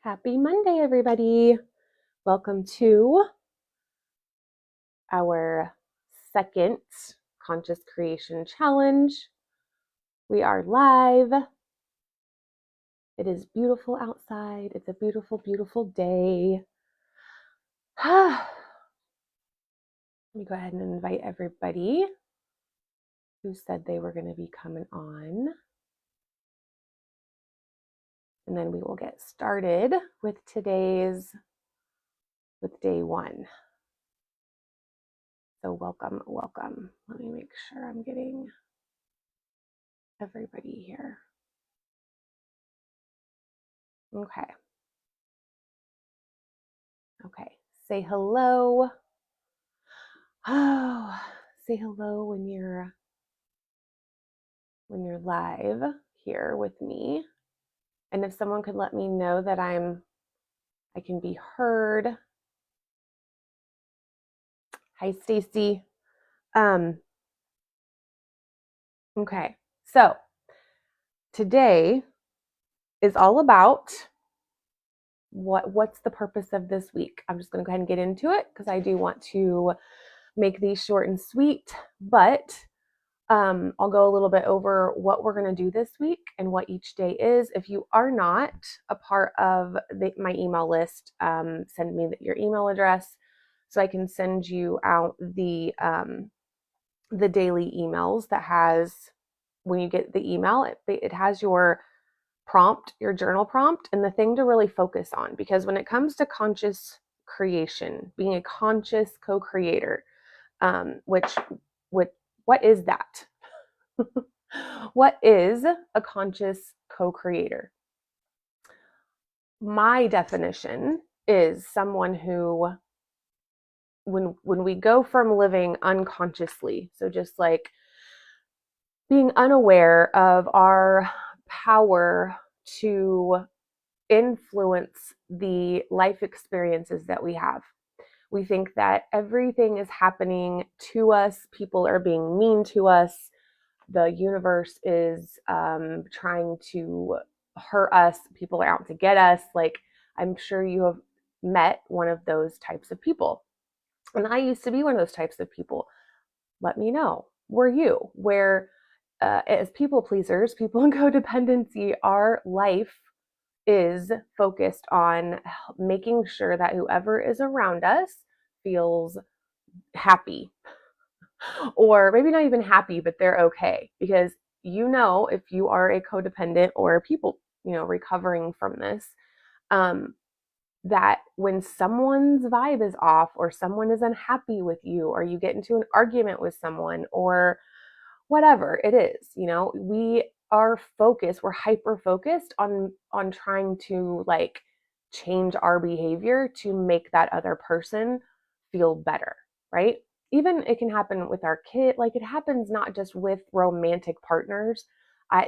Happy Monday, everybody. Welcome to our second Conscious Creation Challenge. We are live. It is beautiful outside. It's a beautiful, beautiful day. Let me go ahead and invite everybody who said they were going to be coming on. And then we will get started with day one. So welcome. Let me make sure I'm getting everybody here. Okay. Say hello. Oh, say hello when you're live here with me. And if someone could let me know that I can be heard. Hi, Stacy. Okay. So today is all about what's the purpose of this week. I'm just going to go ahead and get into it because I do want to make these short and sweet, but I'll go a little bit over what we're going to do this week and what each day is. If you are not a part of my email list, send me your email address so I can send you out the daily emails that has, when you get the email, it has your prompt, your journal prompt, and the thing to really focus on. Because when it comes to conscious creation, being a conscious co-creator, what is that? What is a conscious co-creator? My definition is someone who, when we go from living unconsciously, so just like being unaware of our power to influence the life experiences that we have. We think that everything is happening to us, people are being mean to us, the universe is trying to hurt us, people are out to get us. Like, I'm sure you have met one of those types of people. And I used to be one of those types of people. Let me know, were you? Where as people pleasers, people in codependency, our life is focused on making sure that whoever is around us feels happy, or maybe not even happy, but they're okay. Because if you are a codependent or people, recovering from this, that when someone's vibe is off or someone is unhappy with you or you get into an argument with someone or whatever it is, we are focused, we're hyper focused on trying to like change our behavior to make that other person feel better, right? Even it can happen with our kid, like it happens not just with romantic partners.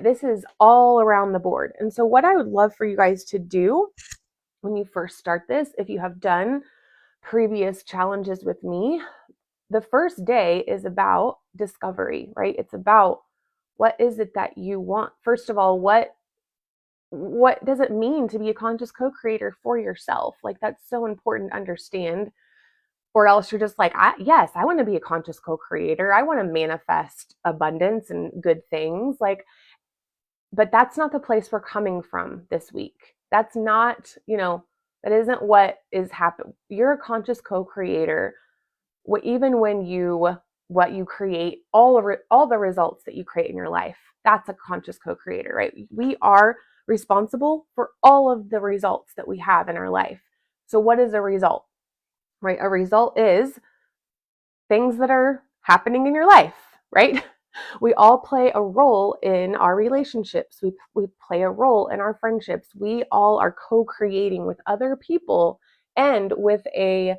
This is all around the board. And so what I would love for you guys to do when you first start this, if you have done previous challenges with me, the first day is about discovery, right? It's about what is it that you want? First of all, what does it mean to be a conscious co-creator for yourself? Like, that's so important to understand. Or else you're just like, yes, I want to be a conscious co-creator. I want to manifest abundance and good things. Like, but that's not the place we're coming from this week. That's not, that isn't what is happening. You're a conscious co-creator. Even when what you create, all the results that you create in your life, that's a conscious co-creator, right? We are responsible for all of the results that we have in our life. So what is a result, right? A result is things that are happening in your life, right? We all play a role in our relationships. We play a role in our friendships. We all are co-creating with other people and with a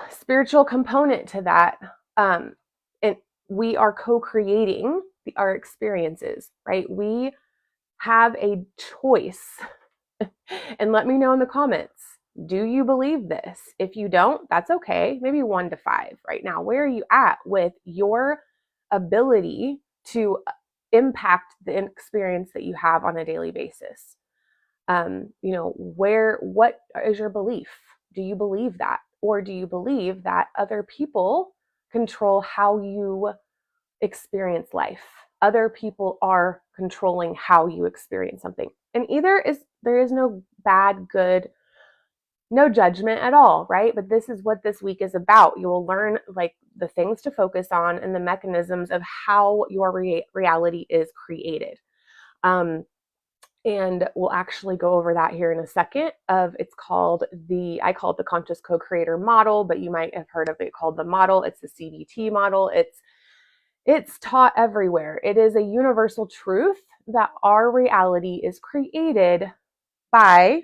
spiritual component to that. And we are co-creating our experiences, right? We have a choice. And let me know in the comments, do you believe this? If you don't, that's okay. Maybe 1 to 5 right now. Where are you at with your ability to impact the experience that you have on a daily basis? What is your belief? Do you believe that? Or do you believe that other people control how you experience life? Other people are controlling how you experience something. And there is no bad, good, no judgment at all, right? But this is what this week is about. You will learn like the things to focus on and the mechanisms of how your reality is created. And we'll actually go over that here in a second. I call it the conscious co-creator model, but you might have heard of it called the model. It's the CBT model. It's taught everywhere. It is a universal truth that our reality is created by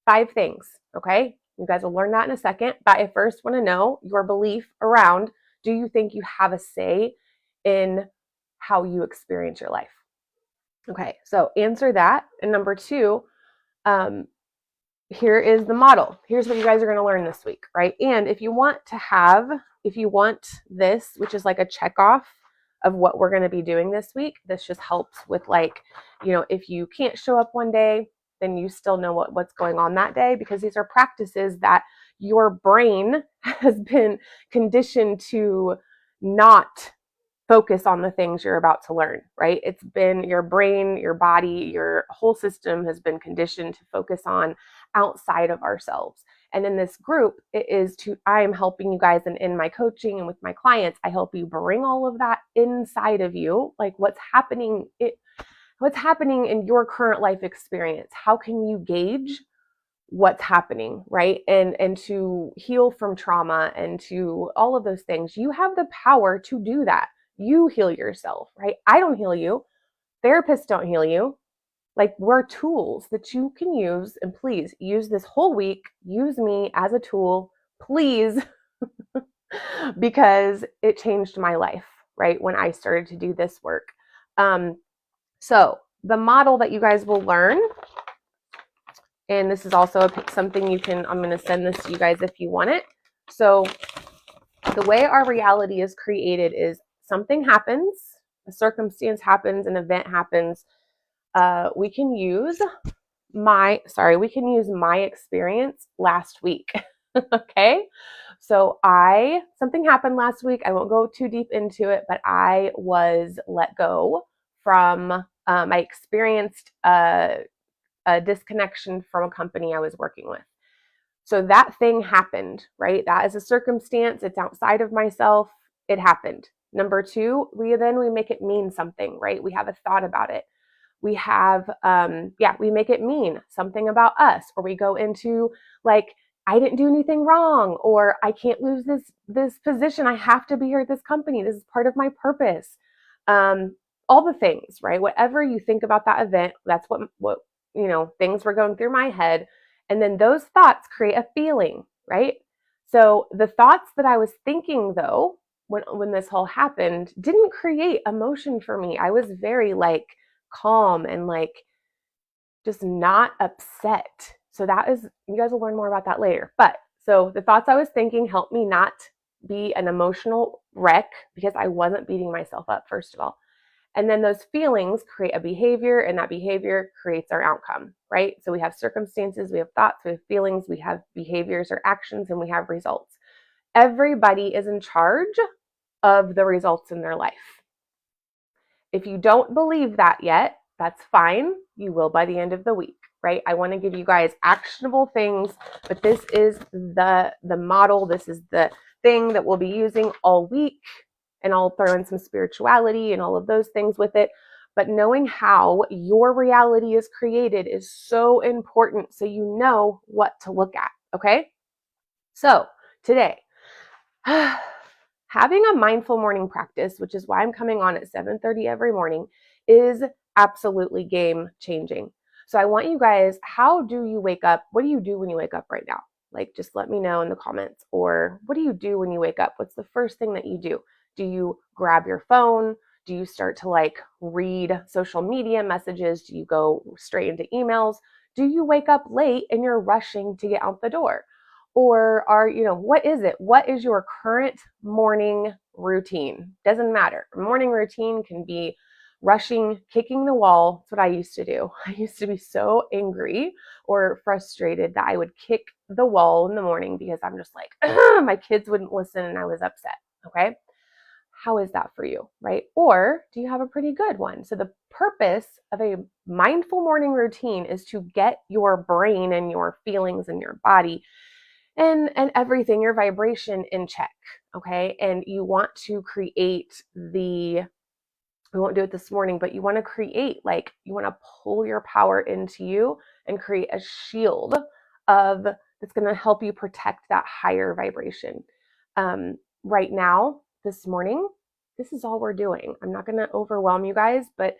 5 things. Okay, you guys will learn that in a second. But I first want to know your belief around, do you think you have a say in how you experience your life? Okay, so answer that. And number 2, here is the model. Here's what you guys are going to learn this week, right? And if you want this, which is like a check off of what we're going to be doing this week, this just helps with if you can't show up one day, then you still know what's going on that day, because these are practices that your brain has been conditioned to not focus on the things you're about to learn, right? It's been your brain, your body, your whole system has been conditioned to focus on outside of ourselves. And in this group, I am helping you guys, and in my coaching and with my clients, I help you bring all of that inside of you, like what's happening in your current life experience. How can you gauge what's happening, right? And to heal from trauma and to all of those things. You have the power to do that. You heal yourself, right? I don't heal you. Therapists don't heal you. Like, we're tools that you can use, and please use this whole week. Use me as a tool, please, because it changed my life, right? When I started to do this work. So the model that you guys will learn, and this is also something I'm going to send this to you guys if you want it. So the way our reality is created is something happens, a circumstance happens, an event happens. We can use my experience last week. Okay. So something happened last week. I won't go too deep into it, but I was let go from, I experienced a disconnection from a company I was working with. So that thing happened, right? That is a circumstance. It's outside of myself. It happened. Number 2, we make it mean something, right? We have a thought about it. We have, we make it mean something about us, or we go into like, I didn't do anything wrong, or I can't lose this position. I have to be here at this company. This is part of my purpose. All the things, right? Whatever you think about that event, that's what things were going through my head. And then those thoughts create a feeling, right? So the thoughts that I was thinking, though, when this all happened, didn't create emotion for me. I was very like calm and like just not upset. So you guys will learn more about that later. But so the thoughts I was thinking helped me not be an emotional wreck, because I wasn't beating myself up, first of all. And then those feelings create a behavior, and that behavior creates our outcome, right? So we have circumstances, we have thoughts, we have feelings, we have behaviors or actions, and we have results. Everybody is in charge of the results in their life. If you don't believe that yet, that's fine. You will by the end of the week, right? I want to give you guys actionable things, but this is the model. This is the thing that we'll be using all week. And I'll throw in some spirituality and all of those things with it. But knowing how your reality is created is so important, so you know what to look at, okay? So today, having a mindful morning practice, which is why I'm coming on at 7:30 every morning, is absolutely game changing. So I want you guys, how do you wake up? What do you do when you wake up right now? Like, just let me know in the comments. Or what do you do when you wake up? What's the first thing that you do? Do you grab your phone? Do you start to like read social media messages? Do you go straight into emails? Do you wake up late and you're rushing to get out the door? Or what is it? What is your current morning routine? Doesn't matter. Morning routine can be rushing, kicking the wall. That's what I used to do. I used to be so angry or frustrated that I would kick the wall in the morning because I'm just like, my kids wouldn't listen and I was upset. Okay. How is that for you, right? Or do you have a pretty good one? So the purpose of a mindful morning routine is to get your brain and your feelings and your body and everything, your vibration in check, okay? And you want to create we won't do it this morning, but you want to create, like, you want to pull your power into you and create a shield of that's going to help you protect that higher vibration. Right now, this morning, this is all we're doing. I'm not going to overwhelm you guys, but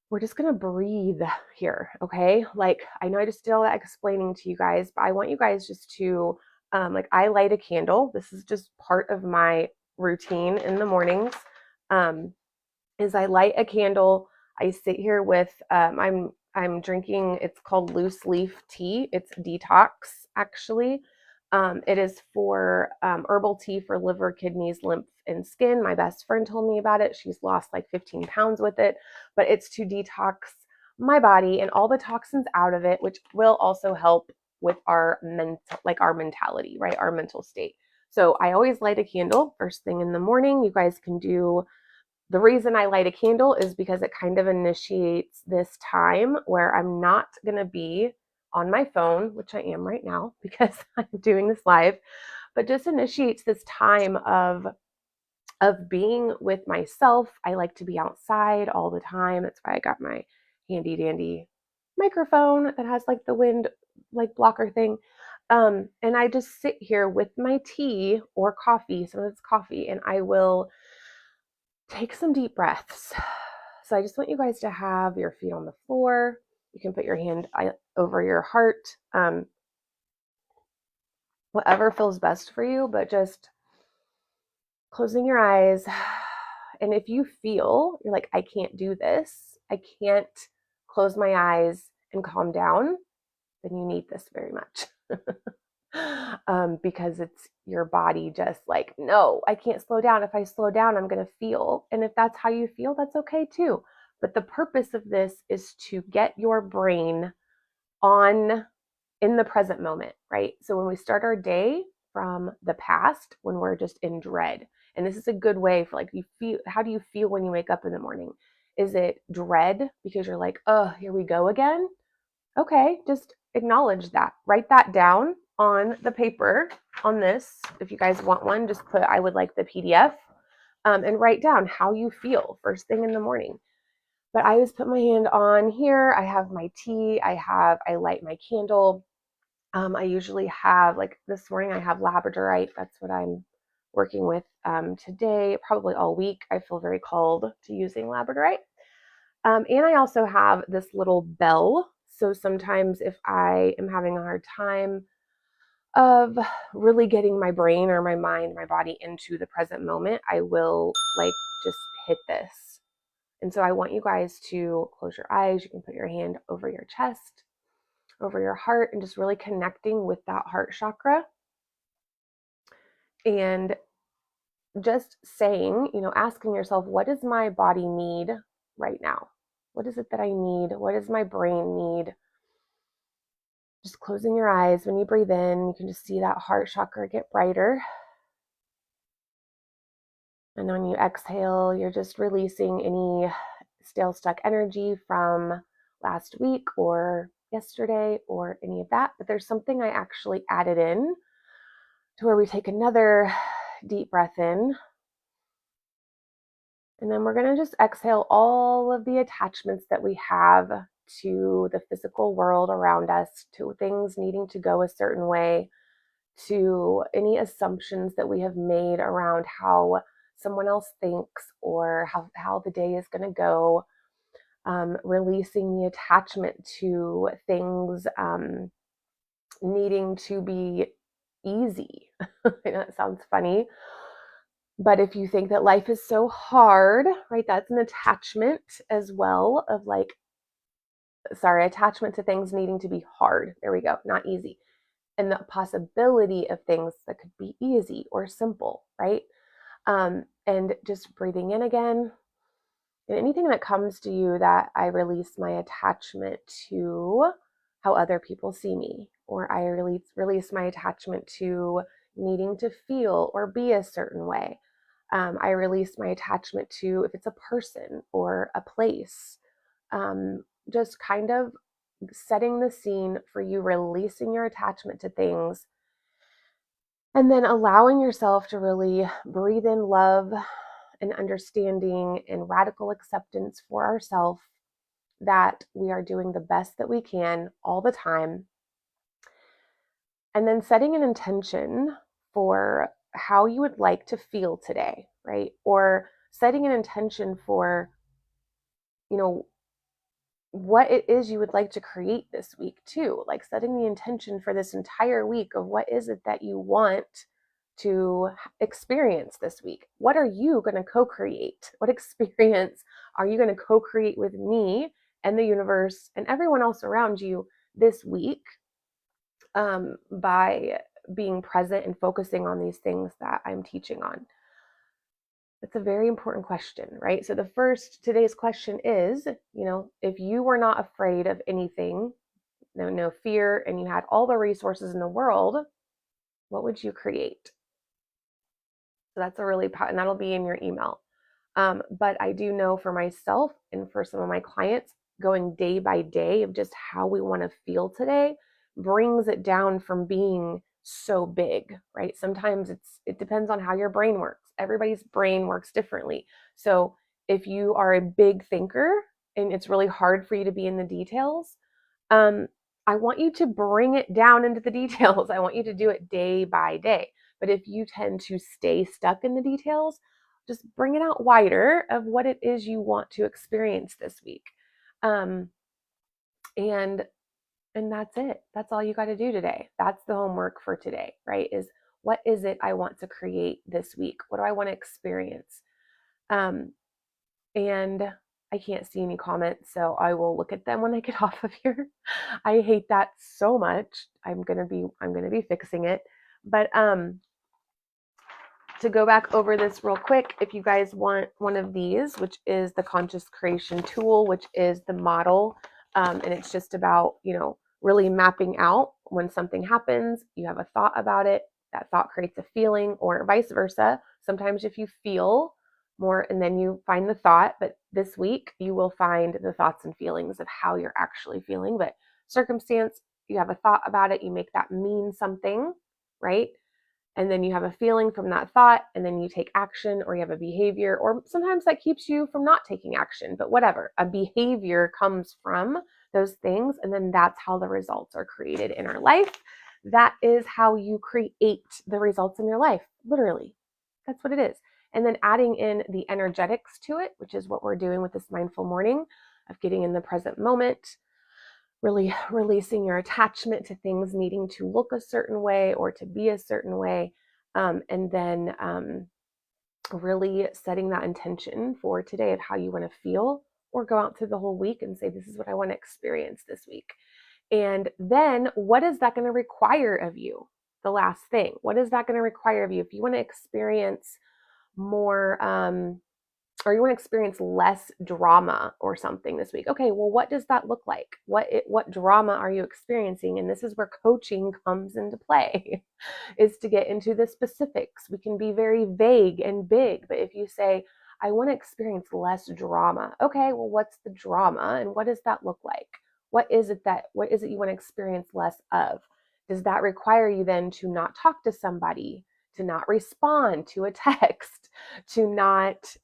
we're just going to breathe here, okay? Like, I know I just did all that explaining to you guys, but I want you guys just to, like, I light a candle. This is just part of my routine in the mornings. Is I light a candle. I sit here with I'm drinking, it's called loose leaf tea. It's detox actually. It is for herbal tea for liver, kidneys, lymph, and skin. My best friend told me about it. She's lost like 15 pounds with it, but it's to detox my body and all the toxins out of it, which will also help with our our mentality, right? Our mental state. So I always light a candle first thing in the morning. You guys can do the reason I light a candle is because it kind of initiates this time where I'm not going to be on my phone, which I am right now because I'm doing this live, but just initiates this time of being with myself. I like to be outside all the time. That's why I got my handy dandy microphone that has like the wind like blocker thing. And I just sit here with my tea or coffee, some of it's coffee, and I will take some deep breaths. So I just want you guys to have your feet on the floor. You can put your hand over your heart, whatever feels best for you, but just closing your eyes. And if you feel you're like, I can't do this, I can't close my eyes and calm down, then you need this very much. Because it's your body just like, no, I can't slow down. If I slow down, I'm going to feel. And if that's how you feel, that's okay too. But the purpose of this is to get your brain on in the present moment, right? So when we start our day from the past, when we're just in dread, and this is a good way for like, you feel, how do you feel when you wake up in the morning? Is it dread because you're like, oh, here we go again? Okay, just acknowledge that. Write that down on the paper on this. If you guys want one, just put, I would like the PDF, and write down how you feel first thing in the morning. But I always put my hand on here. I have my tea. I light my candle. I usually have, like this morning, I have labradorite. That's what I'm working with today, probably all week. I feel very called to using labradorite. And I also have this little bell. So sometimes if I am having a hard time of really getting my brain or my mind, my body into the present moment, I will like just hit this. And so I want you guys to close your eyes. You can put your hand over your chest, over your heart, and just really connecting with that heart chakra. And just saying, asking yourself, what does my body need right now? What is it that I need? What does my brain need? Just closing your eyes. When you breathe in, you can just see that heart chakra get brighter. And when you exhale, you're just releasing any stale, stuck energy from last week or yesterday or any of that. But there's something I actually added in to where we take another deep breath in. And then we're going to just exhale all of the attachments that we have to the physical world around us, to things needing to go a certain way, to any assumptions that we have made around how someone else thinks or how the day is going to go. Releasing the attachment to things needing to be easy. I know it sounds funny, but if you think that life is so hard, right, that's an attachment as well of like, attachment to things needing to be hard. There we go, not easy. And the possibility of things that could be easy or simple, right? And just breathing in again And anything that comes to you that I release my attachment to how other people see me, or I release my attachment to needing to feel or be a certain way. I release my attachment to if it's a person or a place. Just kind of setting the scene for you releasing your attachment to things and then allowing yourself to really breathe in love and understanding and radical acceptance for ourselves that we are doing the best that we can all the time. And then setting an intention for how you would like to feel today, right? Or setting an intention for, you know, what it is you would like to create this week too. Like setting the intention for this entire week of what is it that you want to experience this week. What are you going to co-create? What experience are you going to co-create with me and the universe and everyone else around you this week, by being present and focusing on these things that I'm teaching on? It's a very important question, right? So today's question is, if you were not afraid of anything, no fear, and you had all the resources in the world, what would you create? So that's and that'll be in your email. But I do know for myself and for some of my clients, going day by day of just how we want to feel today brings it down from being so big, right? Sometimes it depends on how your brain works. Everybody's brain works differently. So if you are a big thinker and it's really hard for you to be in the details, I want you to bring it down into the details. I want you to do it day by day. But if you tend to stay stuck in the details, just bring it out wider of what it is you want to experience this week. Um, and and that's it. That's all you got to do today. That's the homework for today, right? Is what is it I want to create this week? What do I want to experience? And I can't see any comments, so I will look at them when I get off of here. I hate that so much. I'm gonna be fixing it. But to go back over this real quick, if you guys want one of these, which is the Conscious Creation Tool, which is the model, and it's just about, really mapping out when something happens, you have a thought about it, that thought creates a feeling, or vice versa. Sometimes if you feel more and then you find the thought, but this week you will find the thoughts and feelings of how you're actually feeling. But circumstance, you have a thought about it, you make that mean something, right? And then you have a feeling from that thought, and then you take action, or you have a behavior, or sometimes that keeps you from not taking action, but whatever. A behavior comes from those things, and then that's how the results are created in our life. That is how you create the results in your life, literally. That's what it is. And then adding in the energetics to it, which is what we're doing with this mindful morning, of getting in the present moment, really releasing your attachment to things needing to look a certain way or to be a certain way. And then really setting that intention for today of how you want to feel, or go out through the whole week and say, this is what I want to experience this week. And then what is that going to require of you? The last thing, what is that going to require of you? If you want to experience more, or you want to experience less drama or something this week. Okay, well, what does that look like? What drama are you experiencing? And this is where coaching comes into play, is to get into the specifics. We can be very vague and big, but if you say, I want to experience less drama. Okay, well, what's the drama and what does that look like? What is it you want to experience less of? Does that require you then to not talk to somebody, to not respond to a text, to not,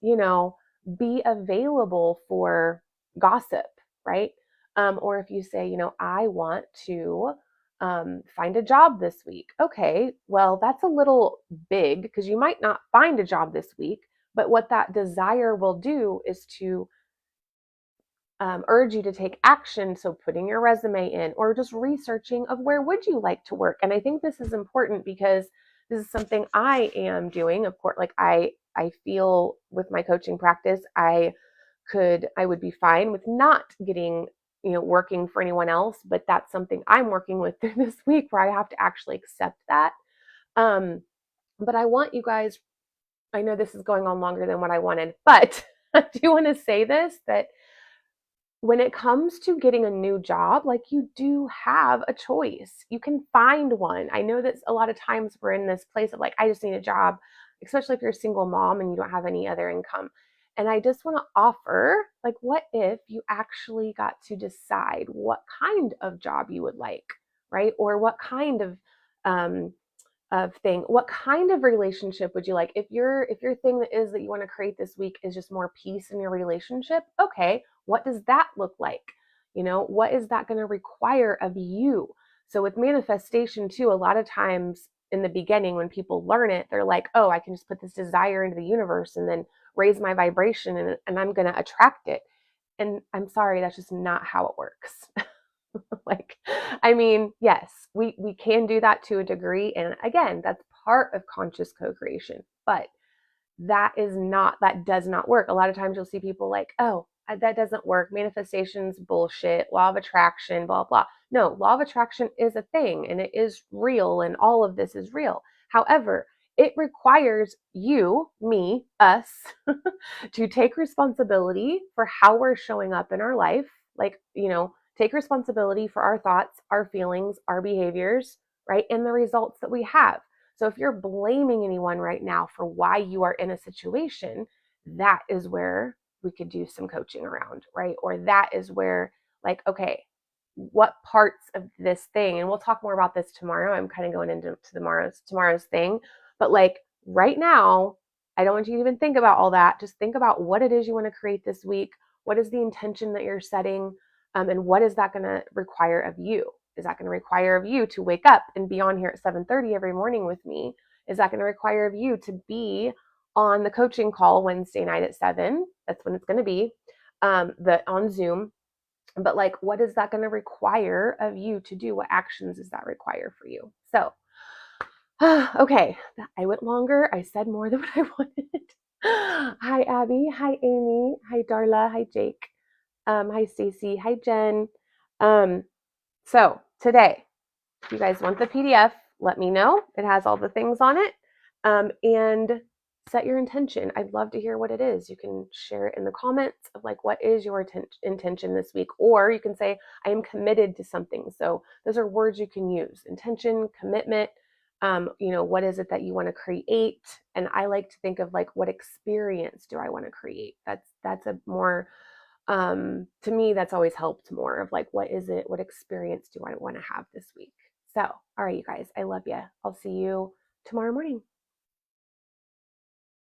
be available for gossip, right? Or if you say, I want to find a job this week. Okay, well, that's a little big because you might not find a job this week, but what that desire will do is to urge you to take action. So putting your resume in, or just researching of where would you like to work. And I think this is important because this is something I am doing. Of course, like I feel with my coaching practice, I would be fine with not getting, working for anyone else, but that's something I'm working with through this week where I have to actually accept that. But I want you guys, I know this is going on longer than what I wanted, but I do want to say this, that when it comes to getting a new job, like, you do have a choice. You can find one. I know that a lot of times we're in this place of like, I just need a job, especially if you're a single mom and you don't have any other income. And I just want to offer, like, what if you actually got to decide what kind of job you would like, right? Or what kind um, of thing, what kind of relationship would you like? If your thing that is that you want to create this week is just more peace in your relationship, okay, what does that look like? What is that going to require of you? So with manifestation too, a lot of times in the beginning when people learn it, they're like, oh, I can just put this desire into the universe and then raise my vibration, and I'm going to attract it. And I'm sorry, that's just not how it works. Like, I mean, yes, we can do that to a degree, and again, that's part of conscious co-creation, but that does not work. A lot of times you'll see people like, oh, that doesn't work, manifestation's bullshit, law of attraction, blah blah. No, law of attraction is a thing, and it is real, and all of this is real. However, it requires you, me, us, to take responsibility for how we're showing up in our life. Like, take responsibility for our thoughts, our feelings, our behaviors, right? And the results that we have. So if you're blaming anyone right now for why you are in a situation, that is where we could do some coaching around, right? Or that is where, like, okay, what parts of this thing, and we'll talk more about this tomorrow. I'm kind of going into tomorrow's thing, but like right now, I don't want you to even think about all that. Just think about what it is you want to create this week. What is the intention that you're setting? And what is that going to require of you? Is that going to require of you to wake up and be on here at 7:30 every morning with me? Is that going to require of you to be on the coaching call Wednesday night at 7? That's when it's going to be, on Zoom. But like, what is that going to require of you to do? What actions does that require for you? So, okay, I went longer. I said more than what I wanted. Hi, Abby. Hi, Amy. Hi, Darla. Hi, Jake. Hi, Stacy. Hi, Jen. Um, so today, if you guys want the PDF, let me know. It has all the things on it. And set your intention. I'd love to hear what it is. You can share it in the comments of like, what is your intention this week? Or you can say, I am committed to something. So those are words you can use: intention, commitment. What is it that you want to create? And I like to think of like, what experience do I want to create? That's a more, to me, that's always helped more of like, what is it? What experience do I want to have this week? So, all right, you guys, I love you. I'll see you tomorrow morning.